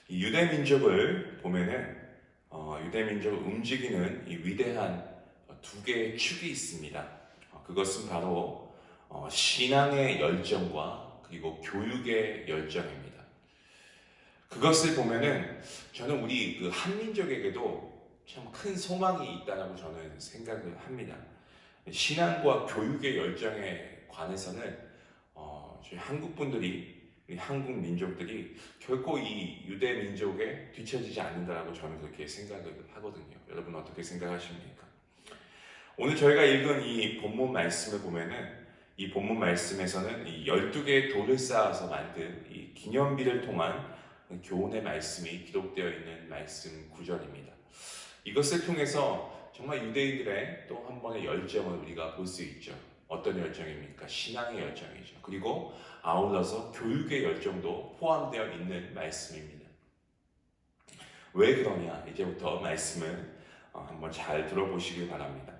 이 유대 민족을 보면은 유대 민족을 움직이는 이 위대한 두 개의 축이 있습니다. 그것은 바로 신앙의 열정과 그리고 교육의 열정입니다. 그것을 보면은 저는 우리 그 한민족에게도 참 큰 소망이 있다고 저는 생각을 합니다. 신앙과 교육의 열정에 관해서는 저희 한국 분들이, 우리 한국 민족들이 결코 이 유대 민족에 뒤처지지 않는다라고 저는 그렇게 생각을 하거든요. 여러분 어떻게 생각하십니까? 오늘 저희가 읽은 이 본문 말씀을 보면은 이 본문 말씀에서는 이 12개의 돌을 쌓아서 만든 이 기념비를 통한 교훈의 말씀이 기록되어 있는 말씀 구절입니다. 이것을 통해서 정말 유대인들의 또 한 번의 열정을 우리가 볼 수 있죠. 어떤 열정입니까? 신앙의 열정이죠. 그리고 아울러서 교육의 열정도 포함되어 있는 말씀입니다. 왜 그러냐? 이제부터 말씀을 한번 잘 들어보시길 바랍니다.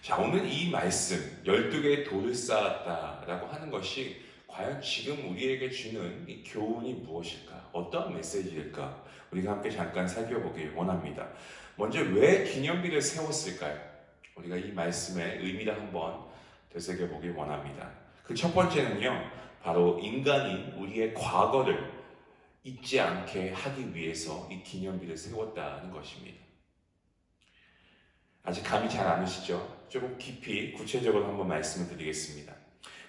자, 오늘 이 말씀 12개의 돌을 쌓았다라고 하는 것이 과연 지금 우리에게 주는 이 교훈이 무엇일까? 어떠한 메시지일까? 우리가 함께 잠깐 살펴보길 원합니다. 먼저 왜 기념비를 세웠을까요? 우리가 이 말씀의 의미를 한번 되새겨보길 원합니다. 그 첫 번째는요, 바로 인간인 우리의 과거를 잊지 않게 하기 위해서 이 기념비를 세웠다는 것입니다. 아직 감이 잘 안 오시죠? 조금 깊이 구체적으로 한번 말씀을 드리겠습니다.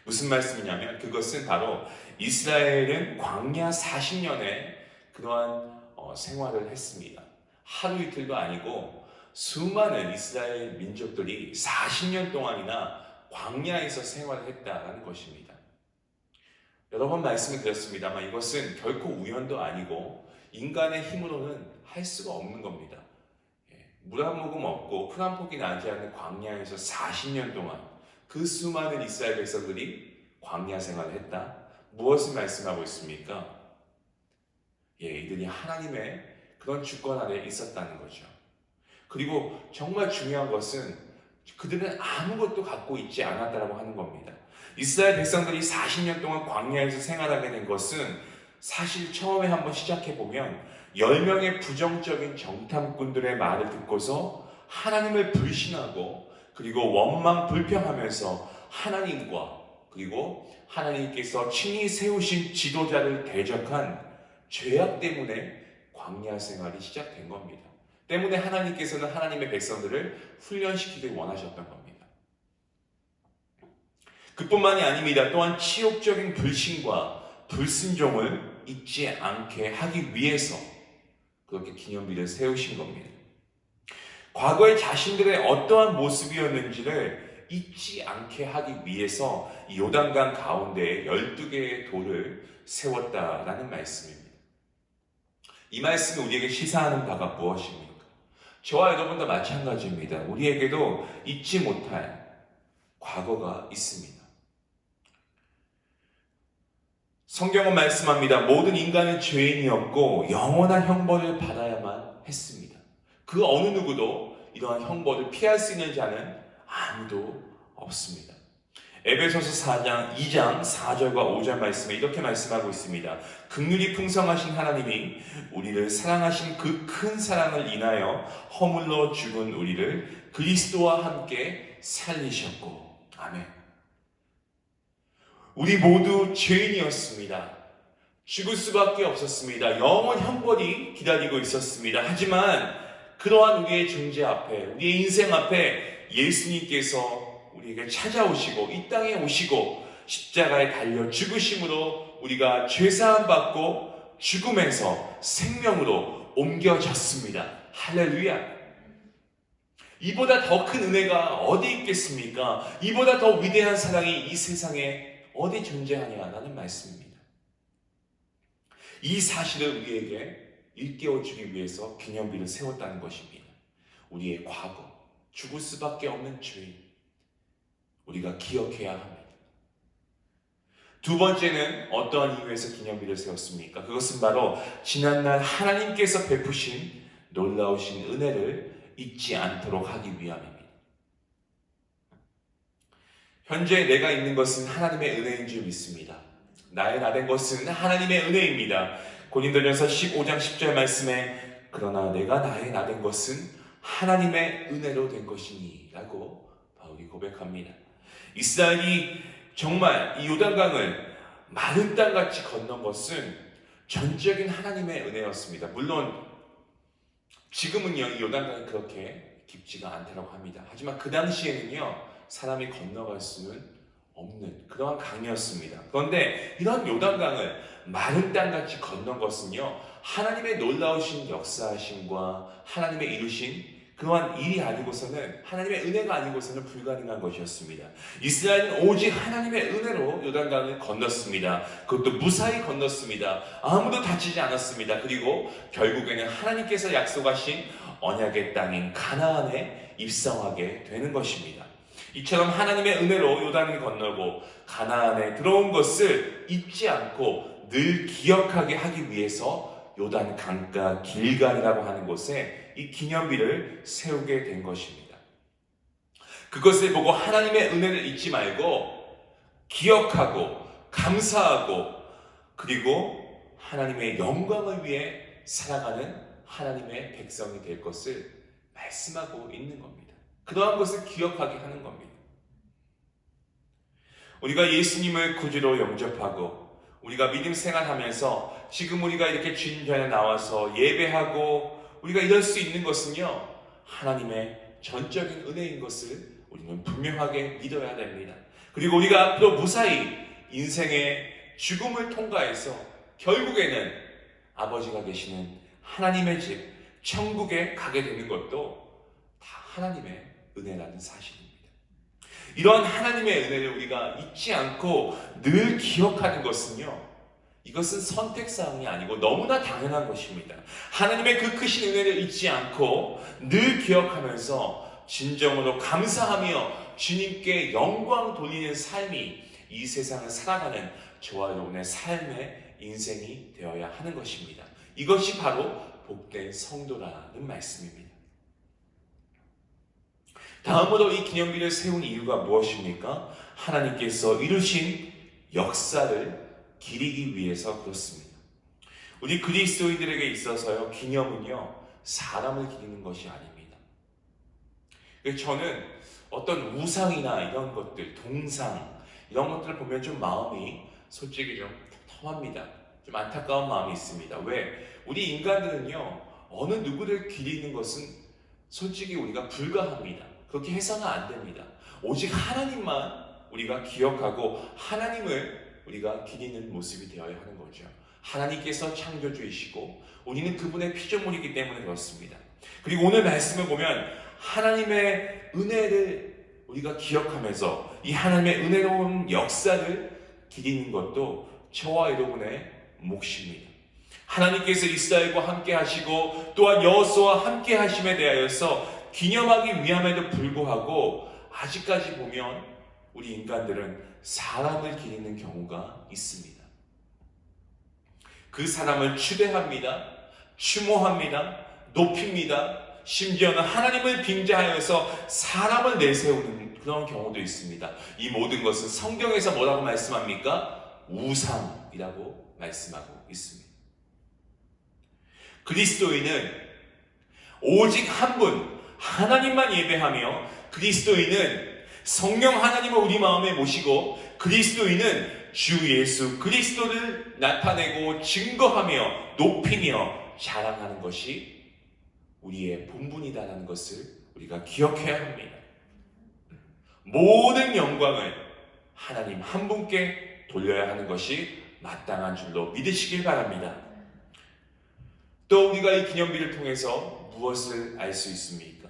무슨 말씀이냐면 그것은 바로 이스라엘은 광야 40년에 그러한 생활을 했습니다. 하루 이틀도 아니고 수많은 이스라엘 민족들이 40년 동안이나 광야에서 생활을 했다는 것입니다. 여러 번 말씀을 드렸습니다만 이것은 결코 우연도 아니고 인간의 힘으로는 할 수가 없는 겁니다. 물 한 모금 없고 풀 한 폭이 나지 않는 광야에서 40년 동안 그 수많은 이스라엘 백성들이 광야 생활을 했다. 무엇을 말씀하고 있습니까? 이들이 하나님의 그런 주권 아래 있었다는 거죠. 그리고 정말 중요한 것은 그들은 아무것도 갖고 있지 않았다라고 하는 겁니다. 이스라엘 백성들이 40년 동안 광야에서 생활하게 된 것은 사실 처음에 한번 시작해보면 10명의 부정적인 정탐꾼들의 말을 듣고서 하나님을 불신하고 그리고 원망 불평하면서 하나님과 그리고 하나님께서 친히 세우신 지도자를 대적한 죄악 때문에 광야 생활이 시작된 겁니다. 때문에 하나님께서는 하나님의 백성들을 훈련시키길 원하셨던 겁니다. 그뿐만이 아닙니다. 또한 치욕적인 불신과 불순종을 잊지 않게 하기 위해서 그렇게 기념비를 세우신 겁니다. 과거의 자신들의 어떠한 모습이었는지를 잊지 않게 하기 위해서 이 요단강 가운데에 12개의 돌을 세웠다라는 말씀입니다. 이 말씀이 우리에게 시사하는 바가 무엇입니까? 저와 여러분도 마찬가지입니다. 우리에게도 잊지 못할 과거가 있습니다. 성경은 말씀합니다. 모든 인간은 죄인이었고 영원한 형벌을 받아야만 했습니다. 그 어느 누구도 이러한 형벌을 피할 수 있는 자는 아무도 없습니다. 에베소서 4장 2장 4절과 5절 말씀에 이렇게 말씀하고 있습니다. 긍휼이 풍성하신 하나님이 우리를 사랑하신 그 큰 사랑을 인하여 허물러 죽은 우리를 그리스도와 함께 살리셨고. 아멘. 우리 모두 죄인이었습니다. 죽을 수밖에 없었습니다. 영원 형벌이 기다리고 있었습니다. 하지만 그러한 우리의 존재 앞에, 우리의 인생 앞에 예수님께서 우리에게 찾아오시고 이 땅에 오시고 십자가에 달려 죽으심으로 우리가 죄사함 받고 죽음에서 생명으로 옮겨졌습니다. 할렐루야. 이보다 더 큰 은혜가 어디 있겠습니까? 이보다 더 위대한 사랑이 이 세상에 어디 존재하냐라는 말씀입니다. 이 사실을 우리에게 일깨워 주기 위해서 기념비를 세웠다는 것입니다. 우리의 과거, 죽을 수밖에 없는 죄인, 우리가 기억해야 합니다. 두 번째는 어떠한 이유에서 기념비를 세웠습니까? 그것은 바로 지난날 하나님께서 베푸신 놀라우신 은혜를 잊지 않도록 하기 위함입니다. 현재 내가 있는 것은 하나님의 은혜인 줄 믿습니다. 나의 나 된 것은 하나님의 은혜입니다. 고린도전서 15장 10절 말씀에 그러나 내가 나의 나 된 것은 하나님의 은혜로 된 것이니 라고 바울이 고백합니다. 이스라엘이 정말 이 요단강을 마른 땅같이 건넌 것은 전적인 하나님의 은혜였습니다. 물론 지금은요 이 요단강이 그렇게 깊지가 않다고 합니다. 하지만 그 당시에는요 사람이 건너갈 수는 없는 그러한 강이었습니다. 그런데 이런 요단강을 마른 땅같이 건넌 것은요 하나님의 놀라우신 역사하심과 하나님의 이루신 그러한 일이 아니고서는 하나님의 은혜가 아니고서는 불가능한 것이었습니다. 이스라엘은 오직 하나님의 은혜로 요단강을 건넜습니다. 그것도 무사히 건넜습니다. 아무도 다치지 않았습니다. 그리고 결국에는 하나님께서 약속하신 언약의 땅인 가나안에 입성하게 되는 것입니다. 이처럼 하나님의 은혜로 요단을 건너고 가나안에 들어온 것을 잊지 않고 늘 기억하게 하기 위해서 요단 강가 길갈이라고 하는 곳에 이 기념비를 세우게 된 것입니다. 그것을 보고 하나님의 은혜를 잊지 말고 기억하고 감사하고 그리고 하나님의 영광을 위해 살아가는 하나님의 백성이 될 것을 말씀하고 있는 겁니다. 그러한 것을 기억하게 하는 겁니다. 우리가 예수님을 구주로 영접하고 우리가 믿음 생활하면서 지금 우리가 이렇게 주님 전에 나와서 예배하고 우리가 이럴 수 있는 것은요 하나님의 전적인 은혜인 것을 우리는 분명하게 믿어야 됩니다. 그리고 우리가 앞으로 무사히 인생의 죽음을 통과해서 결국에는 아버지가 계시는 하나님의 집 천국에 가게 되는 것도 다 하나님의 은혜라는 사실입니다. 이러한 하나님의 은혜를 우리가 잊지 않고 늘 기억하는 것은요 이것은 선택사항이 아니고 너무나 당연한 것입니다. 하나님의 그 크신 은혜를 잊지 않고 늘 기억하면서 진정으로 감사하며 주님께 영광 돌리는 삶이 이 세상을 살아가는 저와 여러분의 삶의 인생이 되어야 하는 것입니다. 이것이 바로 복된 성도라는 말씀입니다. 다음으로 이 기념비를 세운 이유가 무엇입니까? 하나님께서 이루신 역사를 기리기 위해서 그렇습니다. 우리 그리스도인들에게 있어서요 기념은요 사람을 기리는 것이 아닙니다. 저는 어떤 우상이나 이런 것들, 동상 이런 것들을 보면 좀 마음이 솔직히 좀 섭섭합니다. 좀 안타까운 마음이 있습니다. 왜? 우리 인간들은요 어느 누구를 기리는 것은 솔직히 우리가 불가합니다. 그렇게 해서는 안 됩니다. 오직 하나님만 우리가 기억하고 하나님을 우리가 기리는 모습이 되어야 하는 거죠. 하나님께서 창조주이시고 우리는 그분의 피조물이기 때문에 그렇습니다. 그리고 오늘 말씀을 보면 하나님의 은혜를 우리가 기억하면서 이 하나님의 은혜로운 역사를 기리는 것도 저와 여러분의 몫입니다. 하나님께서 이스라엘과 함께 하시고 또한 여호수아와 함께 하심에 대하여서 기념하기 위함에도 불구하고 아직까지 보면 우리 인간들은 사람을 기리는 경우가 있습니다. 그 사람을 추대합니다. 추모합니다. 높입니다. 심지어는 하나님을 빙자하여서 사람을 내세우는 그런 경우도 있습니다. 이 모든 것은 성경에서 뭐라고 말씀합니까? 우상이라고 말씀하고 있습니다. 그리스도인은 오직 한 분, 하나님만 예배하며 그리스도인은 성령 하나님을 우리 마음에 모시고 그리스도인은 주 예수 그리스도를 나타내고 증거하며 높이며 자랑하는 것이 우리의 본분이다라는 것을 우리가 기억해야 합니다. 모든 영광을 하나님 한 분께 돌려야 하는 것이 마땅한 줄로 믿으시길 바랍니다. 또 우리가 이 기념비를 통해서 무엇을 알 수 있습니까?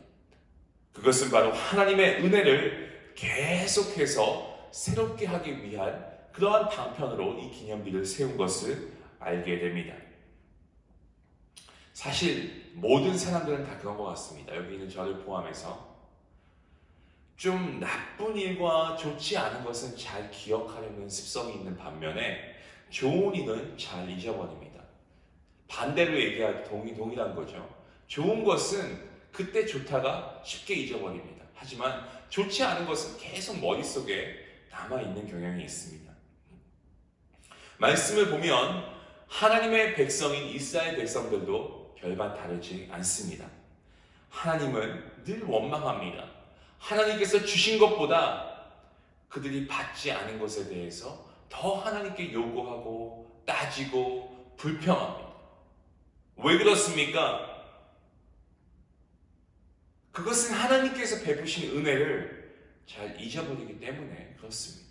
그것은 바로 하나님의 은혜를 계속해서 새롭게 하기 위한 그러한 방편으로 이 기념비를 세운 것을 알게 됩니다. 사실 모든 사람들은 다 그런 것 같습니다. 여기 있는 저를 포함해서 좀 나쁜 일과 좋지 않은 것은 잘 기억하려는 습성이 있는 반면에 좋은 일은 잘 잊어버립니다. 반대로 얘기하기 동일한 거죠. 좋은 것은 그때 좋다가 쉽게 잊어버립니다. 하지만 좋지 않은 것은 계속 머릿속에 남아있는 경향이 있습니다. 말씀을 보면 하나님의 백성인 이스라엘 백성들도 별반 다르지 않습니다. 하나님은 늘 원망합니다. 하나님께서 주신 것보다 그들이 받지 않은 것에 대해서 더 하나님께 요구하고 따지고 불평합니다. 왜 그렇습니까? 그것은 하나님께서 베푸신 은혜를 잘 잊어버리기 때문에 그렇습니다.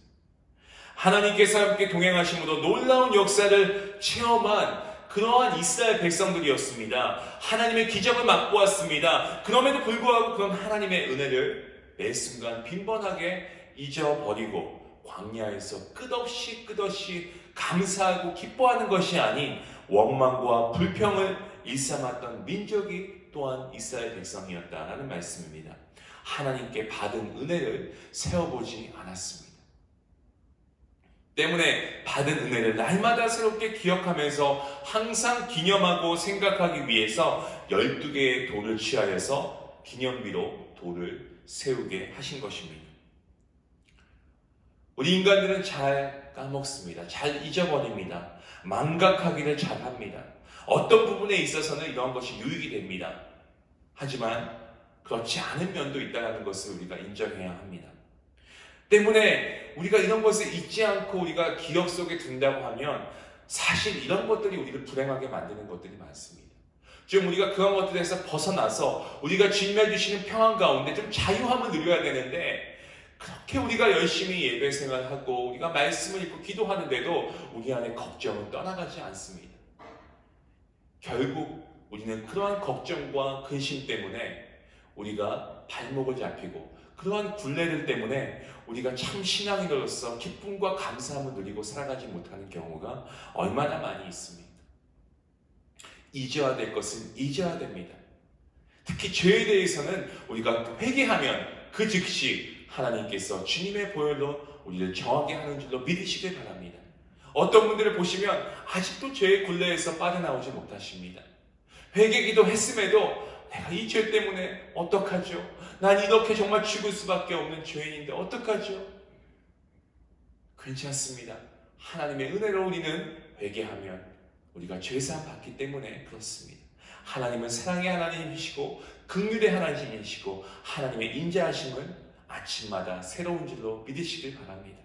하나님께서 함께 동행하심으로 놀라운 역사를 체험한 그러한 이스라엘 백성들이었습니다. 하나님의 기적을 맛보았습니다. 그럼에도 불구하고 그런 하나님의 은혜를 매 순간 빈번하게 잊어버리고 광야에서 끝없이 감사하고 기뻐하는 것이 아닌 원망과 불평을 일삼았던 민족이 또한 이스라엘 백성이었다라는 말씀입니다. 하나님께 받은 은혜를 세어보지 않았습니다. 때문에 받은 은혜를 날마다 새롭게 기억하면서 항상 기념하고 생각하기 위해서 12개의 돌을 취하여서 기념비로 돌을 세우게 하신 것입니다. 우리 인간들은 잘 까먹습니다. 잘 잊어버립니다. 망각하기를 잘합니다. 어떤 부분에 있어서는 이런 것이 유익이 됩니다. 하지만 그렇지 않은 면도 있다는 것을 우리가 인정해야 합니다. 때문에 우리가 이런 것을 잊지 않고 우리가 기억 속에 둔다고 하면 사실 이런 것들이 우리를 불행하게 만드는 것들이 많습니다. 좀 우리가 그런 것들에서 벗어나서 우리가 주님이 주시는 평안 가운데 좀 자유함을 누려야 되는데 그렇게 우리가 열심히 예배 생활하고 우리가 말씀을 읽고 기도하는데도 우리 안에 걱정은 떠나가지 않습니다. 결국 우리는 그러한 걱정과 근심 때문에 우리가 발목을 잡히고 그러한 굴레들 때문에 우리가 참 신앙인으로서 기쁨과 감사함을 누리고 살아가지 못하는 경우가 얼마나 많이 있습니까? 잊어야 될 것은 잊어야 됩니다. 특히 죄에 대해서는 우리가 회개하면 그 즉시 하나님께서 주님의 보혈로 우리를 정하게 하는 줄로 믿으시길 바랍니다. 어떤 분들을 보시면 아직도 죄의 굴레에서 빠져나오지 못하십니다. 회개기도 했음에도 내가 이 죄 때문에 어떡하죠? 난 이렇게 정말 죽을 수밖에 없는 죄인인데 어떡하죠? 괜찮습니다. 하나님의 은혜로 우리는 회개하면 우리가 죄사함 받기 때문에 그렇습니다. 하나님은 사랑의 하나님이시고 긍휼의 하나님이시고 하나님의 인자하심을 아침마다 새로운 줄로 믿으시길 바랍니다.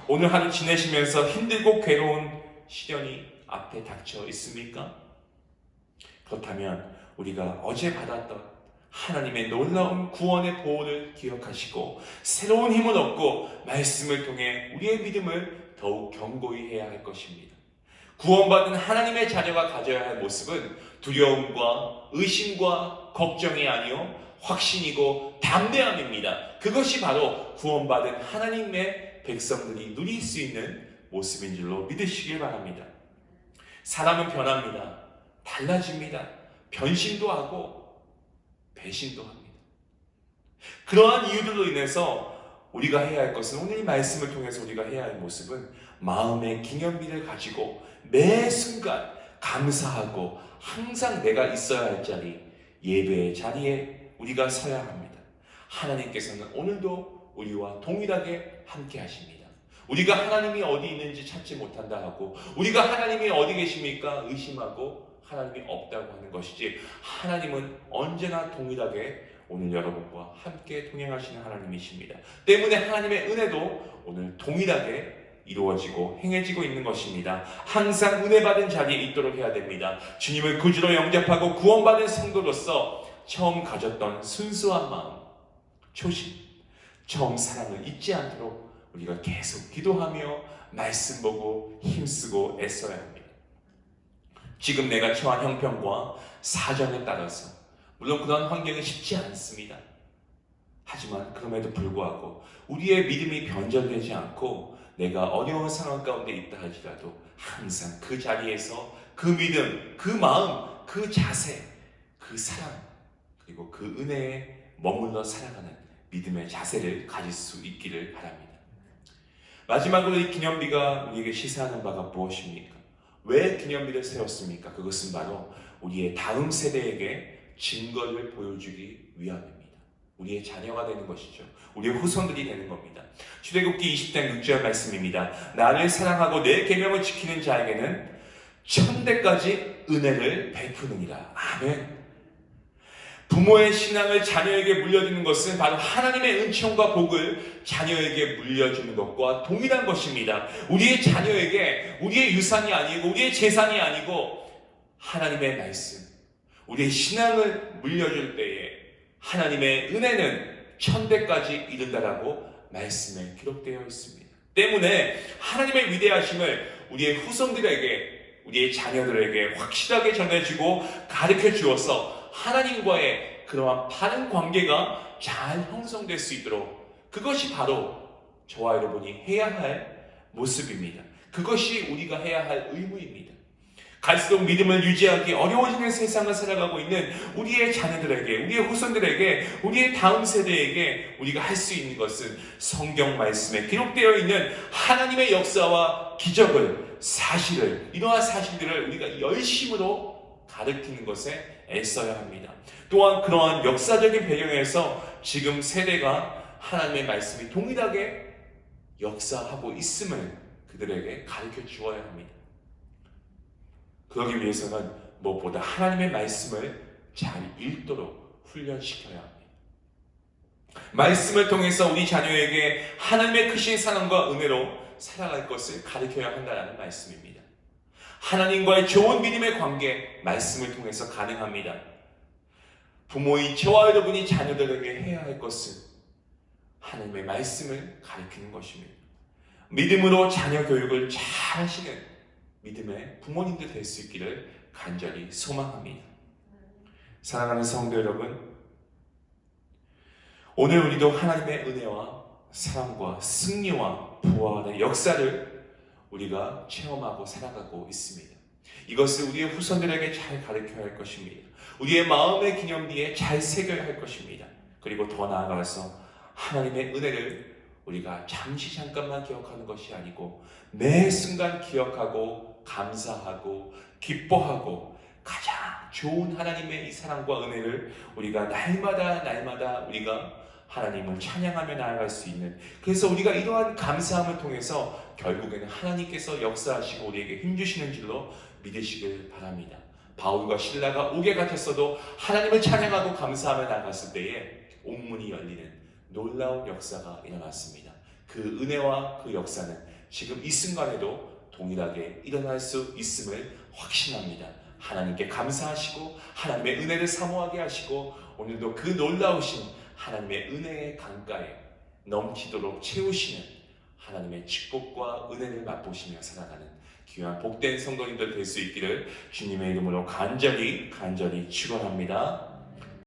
오늘 하루 지내시면서 힘들고 괴로운 시련이 앞에 닥쳐 있습니까? 그렇다면 우리가 어제 받았던 하나님의 놀라운 구원의 보호를 기억하시고 새로운 힘을 얻고 말씀을 통해 우리의 믿음을 더욱 견고히 해야 할 것입니다. 구원받은 하나님의 자녀가 가져야 할 모습은 두려움과 의심과 걱정이 아니요 확신이고 담대함입니다. 그것이 바로 구원받은 하나님의 백성들이 누릴 수 있는 모습인 줄로 믿으시길 바랍니다. 사람은 변합니다. 달라집니다. 변심도 하고 배신도 합니다. 그러한 이유들로 인해서 우리가 해야 할 것은 오늘 이 말씀을 통해서 우리가 해야 할 모습은 마음의 기념비를 가지고 매 순간 감사하고 항상 내가 있어야 할 자리, 예배의 자리에 우리가 서야 합니다. 하나님께서는 오늘도 우리와 동일하게 함께 하십니다. 우리가 하나님이 어디 있는지 찾지 못한다 하고 우리가 하나님이 어디 계십니까? 의심하고 하나님이 없다고 하는 것이지 하나님은 언제나 동일하게 오늘 여러분과 함께 동행하시는 하나님이십니다. 때문에 하나님의 은혜도 오늘 동일하게 이루어지고 행해지고 있는 것입니다. 항상 은혜 받은 자리에 있도록 해야 됩니다. 주님을 구주로 영접하고 구원받은 성도로서 처음 가졌던 순수한 마음, 초심, 처음 사랑을 잊지 않도록 우리가 계속 기도하며 말씀 보고 힘쓰고 애써야 합니다. 지금 내가 처한 형편과 사정에 따라서 물론 그런 환경이 쉽지 않습니다. 하지만 그럼에도 불구하고 우리의 믿음이 변절되지 않고 내가 어려운 상황 가운데 있다 하지라도 항상 그 자리에서 그 믿음, 그 마음, 그 자세, 그 사랑 그리고 그 은혜에 머물러 살아가는 믿음의 자세를 가질 수 있기를 바랍니다. 마지막으로 이 기념비가 우리에게 시사하는 바가 무엇입니까? 왜 기념비를 세웠습니까? 그것은 바로 우리의 다음 세대에게 증거를 보여주기 위함입니다. 우리의 자녀가 되는 것이죠. 우리의 후손들이 되는 겁니다. 출애굽기 20장 6절 말씀입니다. 나를 사랑하고 내 계명을 지키는 자에게는 천대까지 은혜를 베푸느니라. 아멘. 부모의 신앙을 자녀에게 물려주는 것은 바로 하나님의 은총과 복을 자녀에게 물려주는 것과 동일한 것입니다. 우리의 자녀에게 우리의 유산이 아니고 우리의 재산이 아니고 하나님의 말씀, 우리의 신앙을 물려줄 때에 하나님의 은혜는 천대까지 이른다라고 말씀에 기록되어 있습니다. 때문에 하나님의 위대하심을 우리의 후손들에게, 우리의 자녀들에게 확실하게 전해주고 가르쳐 주어서 하나님과의 그러한 바른 관계가 잘 형성될 수 있도록, 그것이 바로 저와 여러분이 해야 할 모습입니다. 그것이 우리가 해야 할 의무입니다. 갈수록 믿음을 유지하기 어려워지는 세상을 살아가고 있는 우리의 자녀들에게, 우리의 후손들에게, 우리의 다음 세대에게 우리가 할 수 있는 것은 성경 말씀에 기록되어 있는 하나님의 역사와 기적을, 사실을, 이러한 사실들을 우리가 열심으로 가르치는 것에 애써야 합니다. 또한 그러한 역사적인 배경에서 지금 세대가 하나님의 말씀이 동일하게 역사하고 있음을 그들에게 가르쳐 주어야 합니다. 그러기 위해서는 무엇보다 하나님의 말씀을 잘 읽도록 훈련시켜야 합니다. 말씀을 통해서 우리 자녀에게 하나님의 크신 사랑과 은혜로 살아갈 것을 가르쳐야 한다는 말씀입니다. 하나님과의 좋은 믿음의 관계, 말씀을 통해서 가능합니다. 부모인 저와 여러분이 자녀들에게 해야 할 것은 하나님의 말씀을 가르치는 것입니다. 믿음으로 자녀 교육을 잘 하시는 믿음의 부모님들 될 수 있기를 간절히 소망합니다. 사랑하는 성도 여러분, 오늘 우리도 하나님의 은혜와 사랑과 승리와 부활의 역사를 우리가 체험하고 살아가고 있습니다. 이것을 우리의 후손들에게 잘 가르쳐야 할 것입니다. 우리의 마음의 기념비에 잘 새겨야 할 것입니다. 그리고 더 나아가서 하나님의 은혜를 우리가 잠깐만 기억하는 것이 아니고 매 순간 기억하고 감사하고 기뻐하고 가장 좋은 하나님의 이 사랑과 은혜를 우리가 날마다 우리가 하나님을 찬양하며 나아갈 수 있는, 그래서 우리가 이러한 감사함을 통해서 결국에는 하나님께서 역사하시고 우리에게 힘주시는 줄로 믿으시길 바랍니다. 바울과 실라가 옥에 갇혔어도 하나님을 찬양하고 감사하며 나아갔을 때에 옥문이 열리는 놀라운 역사가 일어났습니다. 그 은혜와 그 역사는 지금 이 순간에도 동일하게 일어날 수 있음을 확신합니다. 하나님께 감사하시고 하나님의 은혜를 사모하게 하시고 오늘도 그 놀라우신 하나님의 은혜의 강가에 넘치도록 채우시는 하나님의 축복과 은혜를 맛보시며 살아가는 귀한 복된 성도님들 될 수 있기를 주님의 이름으로 간절히 축원합니다.